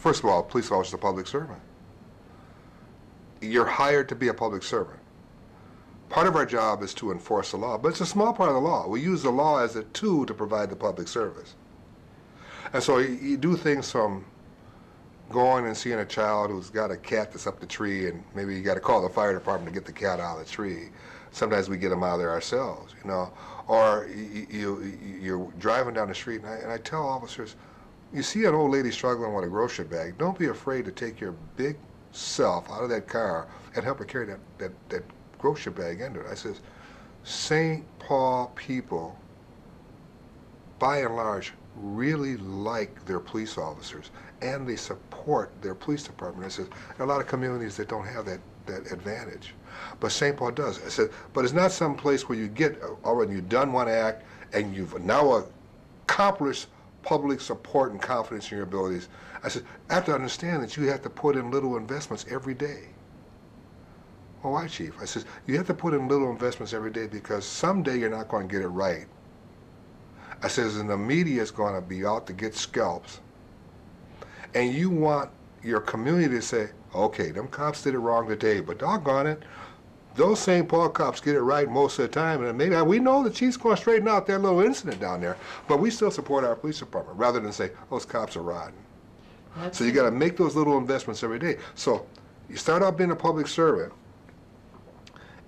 First of all, a police officer is a public servant. You're hired to be a public servant. Part of our job is to enforce the law, but it's a small part of the law. We use the law as a tool to provide the public service. And so you do things from going and seeing a child who's got a cat that's up the tree, and maybe you got to call the fire department to get the cat out of the tree. Sometimes we get them out of there ourselves, you know. Or you're driving down the street, and I tell officers, you see an old lady struggling with a grocery bag, don't be afraid to take your big self out of that car and help her carry that grocery bag into it. I says, St. Paul people, by and large, really like their police officers, and they support their police department. I said, there are a lot of communities that don't have that advantage, but St. Paul does. I said, but it's not some place where you get already you've done one act and you've now accomplished public support and confidence in your abilities. I said, I have to understand that you have to put in little investments every day. Well, why, Chief? I said, you have to put in little investments every day because someday you're not going to get it right. I says, and the media is going to be out to get scalps. And you want your community to say, okay, them cops did it wrong today, but doggone it, those St. Paul cops get it right most of the time, and maybe we know the chief's going to straighten out that little incident down there, but we still support our police department, rather than say, those cops are rotten. So you got to make those little investments every day. So you start out being a public servant,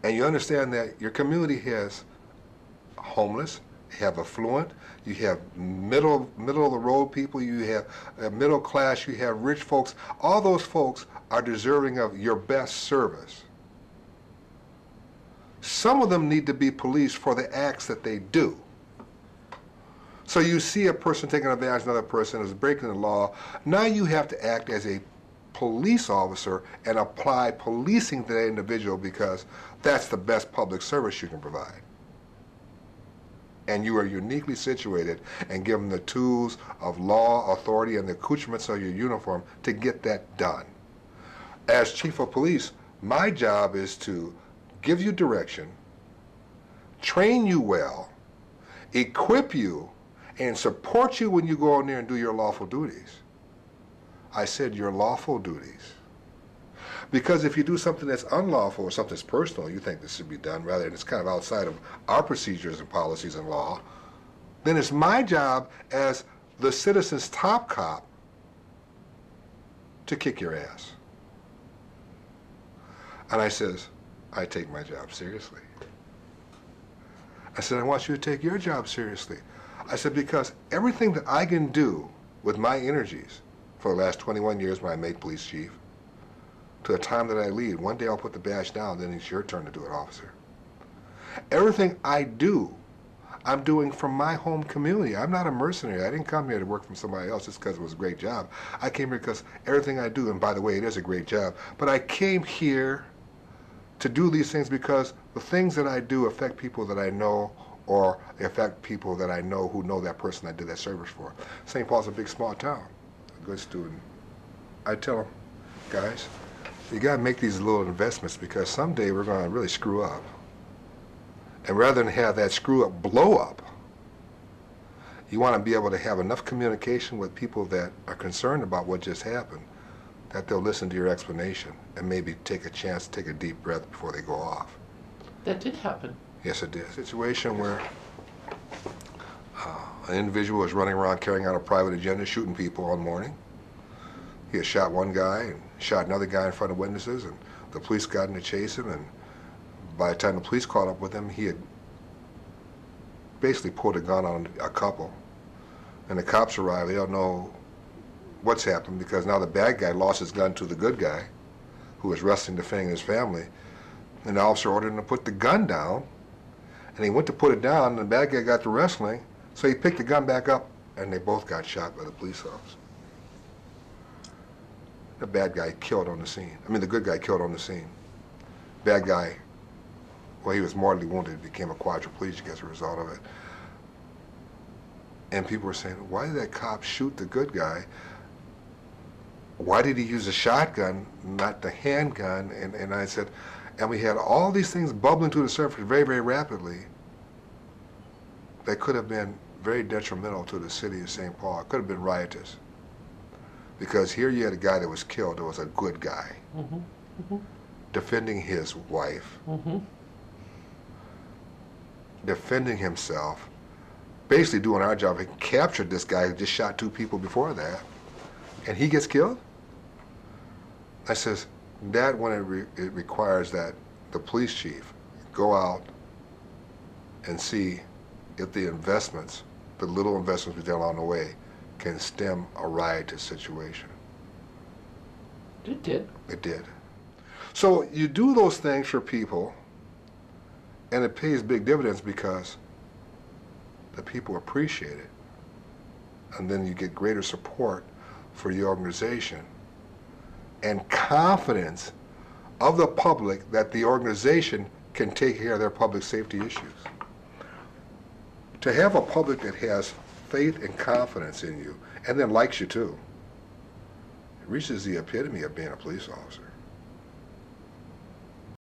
and you understand that your community has homeless, you have affluent, you have middle of the road people, you have middle class, you have rich folks. All those folks are deserving of your best service. Some of them need to be policed for the acts that they do. So you see a person taking advantage of another person who's breaking the law. Now you have to act as a police officer and apply policing to that individual because that's the best public service you can provide. And you are uniquely situated and given the tools of law, authority, and the accoutrements of your uniform to get that done. As Chief of Police, my job is to give you direction, train you well, equip you, and support you when you go in there and do your lawful duties. I said your lawful duties. Because if you do something that's unlawful or something that's personal, you think this should be done, rather than it's kind of outside of our procedures and policies and law, then it's my job as the citizen's top cop to kick your ass. And I says, I take my job seriously. I said, I want you to take your job seriously. I said, because everything that I can do with my energies for the last 21 years when I made police chief, to the time that I leave, one day I'll put the badge down, then it's your turn to do it, officer. Everything I do, I'm doing from my home community. I'm not a mercenary. I didn't come here to work for somebody else just because it was a great job. I came here because everything I do, and by the way, it is a great job, but I came here to do these things because the things that I do affect people that I know, or they affect people that I know who know that person I did that service for. St. Paul's a big, small town. A good student. I tell them, guys, you got to make these little investments because someday we're going to really screw up. And rather than have that screw up blow up, you want to be able to have enough communication with people that are concerned about what just happened that they'll listen to your explanation and maybe take a chance, take a deep breath before they go off. That did happen. Yes, it did. A situation where an individual was running around carrying out a private agenda, shooting people all morning. He had shot one guy and shot another guy in front of witnesses, and the police got in to chase him, and by the time the police caught up with him, he had basically pulled a gun on a couple. And the cops arrived. They don't know what's happened because now the bad guy lost his gun to the good guy who was wrestling, defending his family. And the officer ordered him to put the gun down, and he went to put it down, and the bad guy got to wrestling, so he picked the gun back up, and they both got shot by the police officer. The bad guy killed on the scene. I mean, the good guy killed on the scene. Bad guy, well, he was mortally wounded, became a quadriplegic as a result of it. And people were saying, why did that cop shoot the good guy? Why did he use a shotgun, not the handgun? And I said, and we had all these things bubbling to the surface very, very rapidly that could have been very detrimental to the city of St. Paul. It could have been riotous. Because here you had a guy that was killed that was a good guy, defending his wife, defending himself, basically doing our job. He captured this guy who just shot 2 people before that, and he gets killed? I says, that when it requires that the police chief go out and see if the investments, the little investments we did along the way, can stem a riotous situation. It did. It did. So you do those things for people, and it pays big dividends because the people appreciate it. And then you get greater support for your organization and confidence of the public that the organization can take care of their public safety issues. To have a public that has faith and confidence in you and then likes you too, it reaches the epitome of being a police officer.